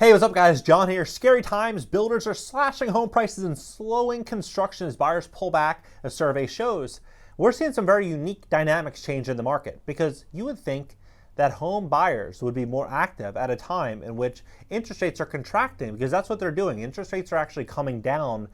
Hey, what's up guys? John here. Scary times. Builders are slashing home prices and slowing construction as buyers pull back, a survey shows. We're seeing some very unique dynamics change in the market because you would think that home buyers would be more active at a time in which interest rates are contracting, because that's what they're doing. Interest rates are actually coming down.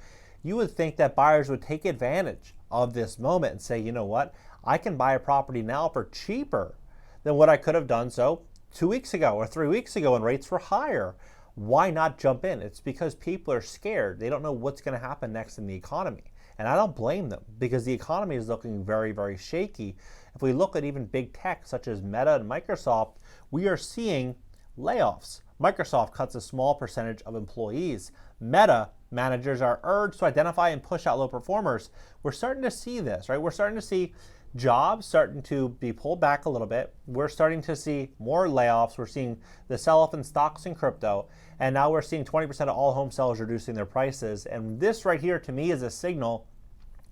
You would think that buyers would take advantage of this moment and say, you know what, I can buy a property now for cheaper than what I could have done so 2 weeks ago or 3 weeks ago when rates were higher. Why not jump in? It's because people are scared. They don't know what's going to happen next in the economy. And I don't blame them because the economy is looking very, very shaky. If we look at even big tech such as Meta and Microsoft, we are seeing layoffs. Microsoft cuts a small percentage of employees. Meta managers are urged to identify and push out low performers. We're starting to see this, right? We're starting to see jobs starting to be pulled back a little bit. We're starting to see more layoffs. We're seeing the sell-off in stocks and crypto. And now we're seeing 20% of all home sellers reducing their prices. And this right here to me is a signal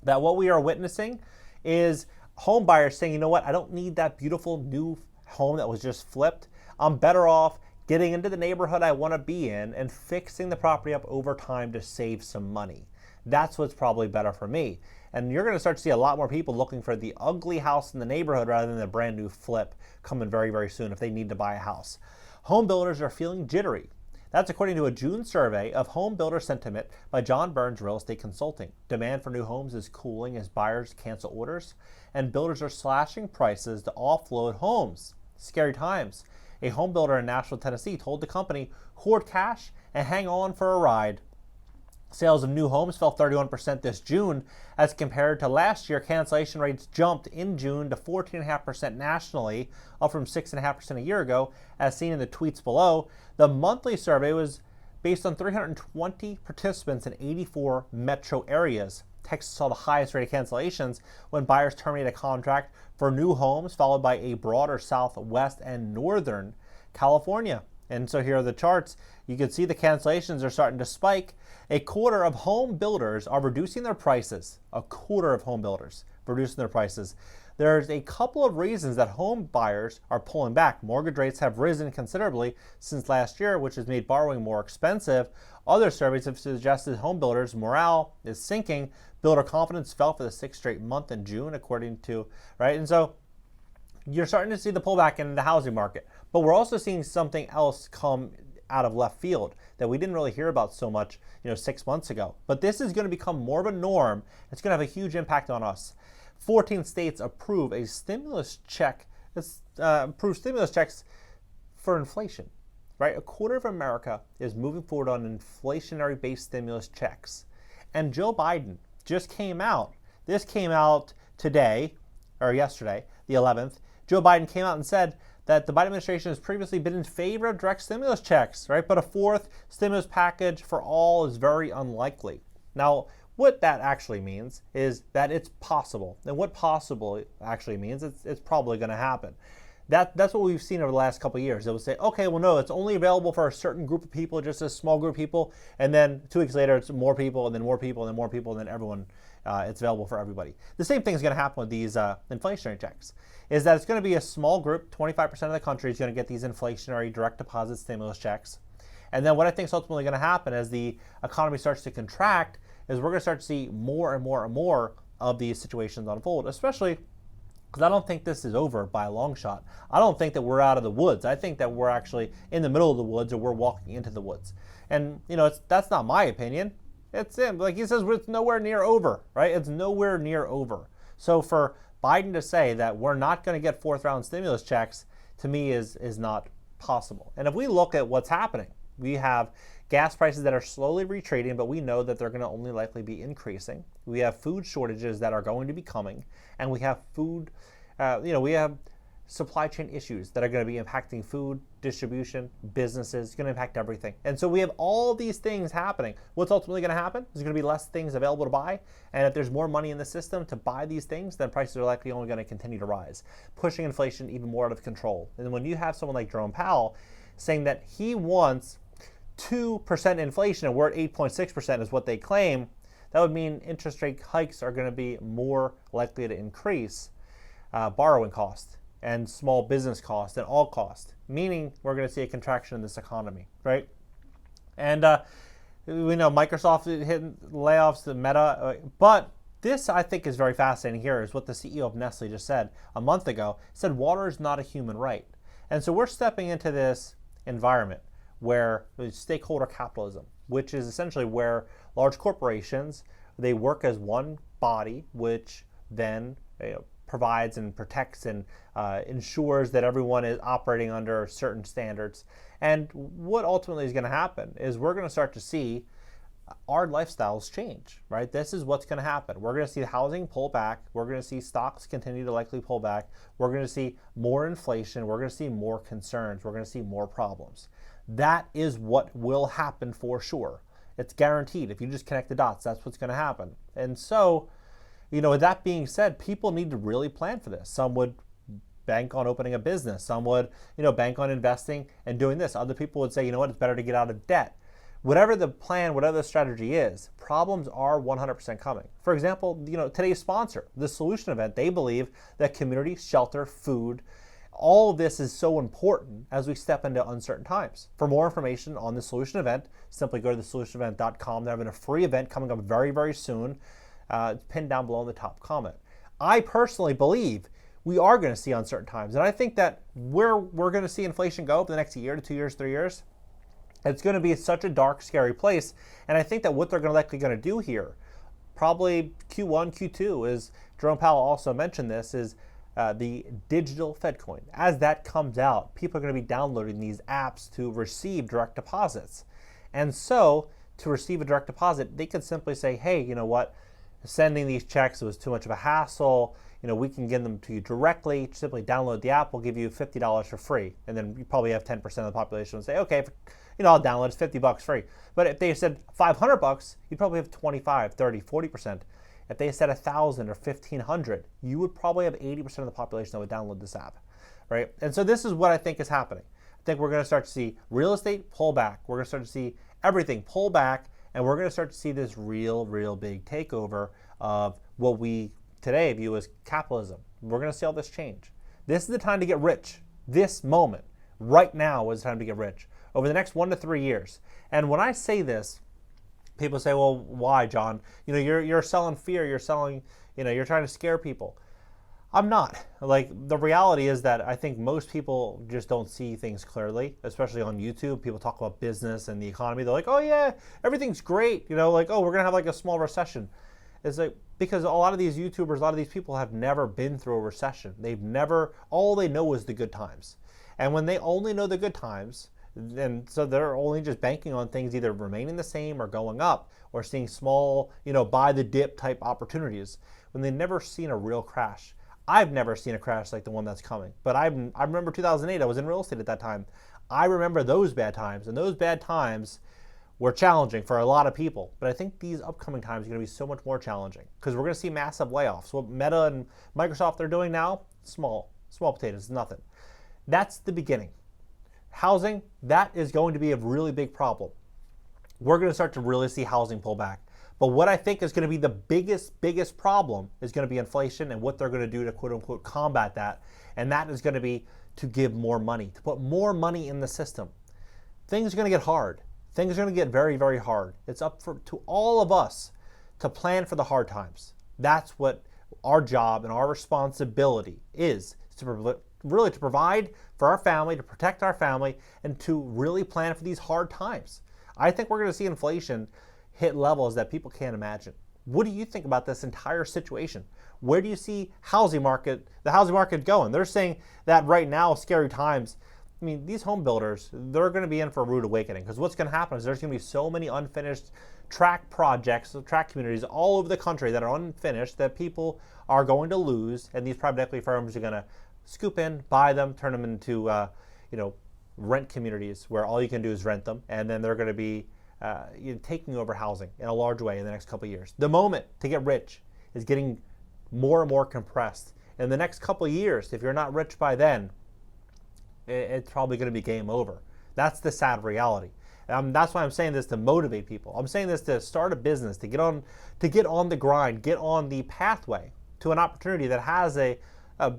that what we are witnessing is home buyers saying, you know what, I don't need that beautiful new home that was just flipped. I'm better off getting into the neighborhood I want to be in and fixing the property up over time to save some money. That's what's probably better for me. And you're going to start to see a lot more people looking for the ugly house in the neighborhood rather than the brand new flip coming very, very soon if they need to buy a house. Home builders are feeling jittery. That's according to a June survey of home builder sentiment by John Burns Real Estate Consulting. Demand for new homes is cooling as buyers cancel orders, and builders are slashing prices to offload homes. Scary times. A home builder in Nashville, Tennessee told the company, hoard cash and hang on for a ride. Sales of new homes fell 31% this June as compared to last year. Cancellation rates jumped in June to 14.5% nationally, up from 6.5% a year ago, as seen in the tweets below. The monthly survey was based on 320 participants in 84 metro areas. Texas saw the highest rate of cancellations when buyers terminated a contract for new homes, followed by a broader Southwest and Northern California. And so here are the charts. You can see the cancellations are starting to spike. A quarter of home builders are reducing their prices. A quarter of home builders reducing their prices. There's a couple of reasons that home buyers are pulling back. Mortgage rates have risen considerably since last year, which has made borrowing more expensive. Other surveys have suggested home builders' morale is sinking. Builder confidence fell for the sixth straight month in June, according to, right? And so you're starting to see the pullback in the housing market. But we're also seeing something else come out of left field that we didn't really hear about so much, 6 months ago. But this is going to become more of a norm. It's going to have a huge impact on us. 14 states approve a stimulus check. Approve stimulus checks for inflation, right? A quarter of America is moving forward on inflationary-based stimulus checks. And Joe Biden just came out. This came out today, or yesterday, the 11th. Joe Biden came out and said that the Biden administration has previously been in favor of direct stimulus checks, right? But a fourth stimulus package for all is very unlikely. Now, what that actually means is that it's possible. And what possible actually means, it's probably going to happen. That's what we've seen over the last couple of years. It will say, okay, well, no, it's only available for a certain group of people, just a small group of people. And then 2 weeks later, it's more people, and then more people, and then more people, and then everyone, it's available for everybody. The same thing is going to happen with these inflationary checks, is that it's going to be a small group. 25% of the country is going to get these inflationary direct deposit stimulus checks. And then what I think is ultimately going to happen as the economy starts to contract is we're going to start to see more and more and more of these situations unfold, especially because I don't think this is over by a long shot. I don't think that we're out of the woods. I think that we're actually in the middle of the woods, or we're walking into the woods. And, that's not my opinion. It's him. Like he says, it's nowhere near over, right? It's nowhere near over. So for Biden to say that we're not going to get fourth round stimulus checks, to me is not possible. And if we look at what's happening, we have gas prices that are slowly retreating, but we know that they're going to only likely be increasing. We have food shortages that are going to be coming, and we have we have supply chain issues that are going to be impacting food distribution, businesses. It's going to impact everything. And so we have all these things happening. What's ultimately going to happen? There's going to be less things available to buy. And if there's more money in the system to buy these things, then prices are likely only going to continue to rise, pushing inflation even more out of control. And when you have someone like Jerome Powell saying that he wants 2% inflation and we're at 8.6% is what they claim, that would mean interest rate hikes are going to be more likely to increase borrowing costs and small business costs and all costs, meaning we're going to see a contraction in this economy, right? And we know Microsoft hitting layoffs, the Meta, but this I think is very fascinating here is what the CEO of Nestle just said a month ago. He said water is not a human right. And so we're stepping into this environment where there's stakeholder capitalism, which is essentially where large corporations, they work as one body, which then provides and protects and ensures that everyone is operating under certain standards. And what ultimately is going to happen is we're going to start to see our lifestyles change, right? This is what's going to happen. We're going to see the housing pull back. We're going to see stocks continue to likely pull back. We're going to see more inflation. We're going to see more concerns. We're going to see more problems. That is what will happen for sure. It's guaranteed. If you just connect the dots, that's what's going to happen. And so, with that being said, people need to really plan for this. Some would bank on opening a business. Some would, bank on investing and doing this. Other people would say, it's better to get out of debt. Whatever the plan, whatever the strategy is, problems are 100% coming. For example, today's sponsor, the Solution event, they believe that community, shelter, food, all of this is so important as we step into uncertain times. For more information on the Solution event, simply go to thesolutionevent.com. They're having a free event coming up very, very soon. It's pinned down below in the top comment. I personally believe we are going to see uncertain times. And I think that where we're going to see inflation go for the next year to 2 years, 3 years, it's going to be such a dark, scary place. And I think that what they're likely going to do here, probably Q1, Q2, is, Jerome Powell also mentioned this, is the digital Fed coin. As that comes out, people are going to be downloading these apps to receive direct deposits. And so to receive a direct deposit, they could simply say, hey, you know what? Sending these checks was too much of a hassle. We can give them to you directly. Simply download the app. We'll give you $50 for free. And then you probably have 10% of the population will say, okay, I'll download. It's $50 free. But if they said $500, you'd probably have 25, 30, 40%. If they said 1,000 or 1,500, you would probably have 80% of the population that would download this app, right? And so this is what I think is happening. I think we're going to start to see real estate pull back. We're going to start to see everything pull back, and we're going to start to see this real big takeover of what we today view as capitalism. We're going to see all this change. This is the time to get rich. This moment, right now, is the time to get rich over the next 1 to 3 years. And when I say this, people say, well, why, John? You're selling fear. You're selling, you're trying to scare people. I'm not. The reality is that I think most people just don't see things clearly, especially on YouTube. People talk about business and the economy. They're like, oh yeah, everything's great. Oh, we're going to have a small recession. It's because a lot of these YouTubers, a lot of these people have never been through a recession. All they know is the good times. And when they only know the good times, and so they're only just banking on things either remaining the same or going up, or seeing small, buy the dip type opportunities, when they've never seen a real crash. I've never seen a crash like the one that's coming. But I remember 2008, I was in real estate at that time. I remember those bad times, and those bad times were challenging for a lot of people. But I think these upcoming times are going to be so much more challenging because we're going to see massive layoffs. What Meta and Microsoft are doing now, small potatoes, nothing. That's the beginning. Housing, that is going to be a really big problem. We're going to start to really see housing pull back. But what I think is going to be the biggest problem is going to be inflation and what they're going to do to quote unquote combat that. And that is going to be to give more money, to put more money in the system. Things are going to get hard. Things are going to get very, very hard. It's up to all of us to plan for the hard times. That's what our job and our responsibility is to really to provide for our family, to protect our family, and to really plan for these hard times. I think we're going to see inflation hit levels that people can't imagine. What do you think about this entire situation? Where do you see the housing market going? They're saying that right now, scary times. I mean, these home builders, they're going to be in for a rude awakening because what's going to happen is there's going to be so many unfinished tract projects, tract communities all over the country that are unfinished that people are going to lose, and these private equity firms are going to scoop in, buy them, turn them into rent communities where all you can do is rent them, and then they're going to be taking over housing in a large way in the next couple of years. The moment to get rich is getting more and more compressed. In the next couple of years, if you're not rich by then, it's probably going to be game over. That's the sad reality. That's why I'm saying this to motivate people. I'm saying this to start a business, to get on the grind, get on the pathway to an opportunity that has a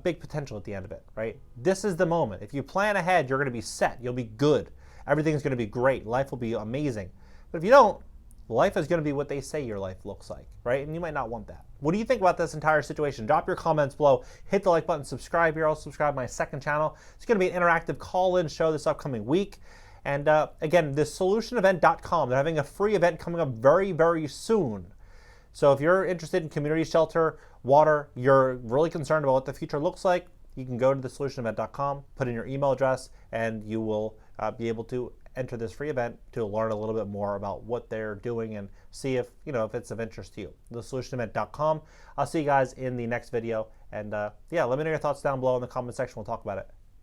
big potential at the end of it, right? This is the moment. If you plan ahead, you're going to be set. You'll be good. everything's going to be great. Life will be amazing. But if you don't, life is going to be what they say your life looks like, right? And you might not want that. What do you think about this entire situation? Drop your comments below. Hit the like button, subscribe here. Also subscribe to my second channel. It's going to be an interactive call-in show this upcoming week. And again, this solutionevent.com, they're having a free event coming up very, very soon. So if you're interested in community shelter, water, you're really concerned about what the future looks like, you can go to thesolutionevent.com, put in your email address, and you will be able to enter this free event to learn a little bit more about what they're doing and see if, if it's of interest to you. Thesolutionevent.com. I'll see you guys in the next video. And yeah, let me know your thoughts down below in the comment section. We'll talk about it.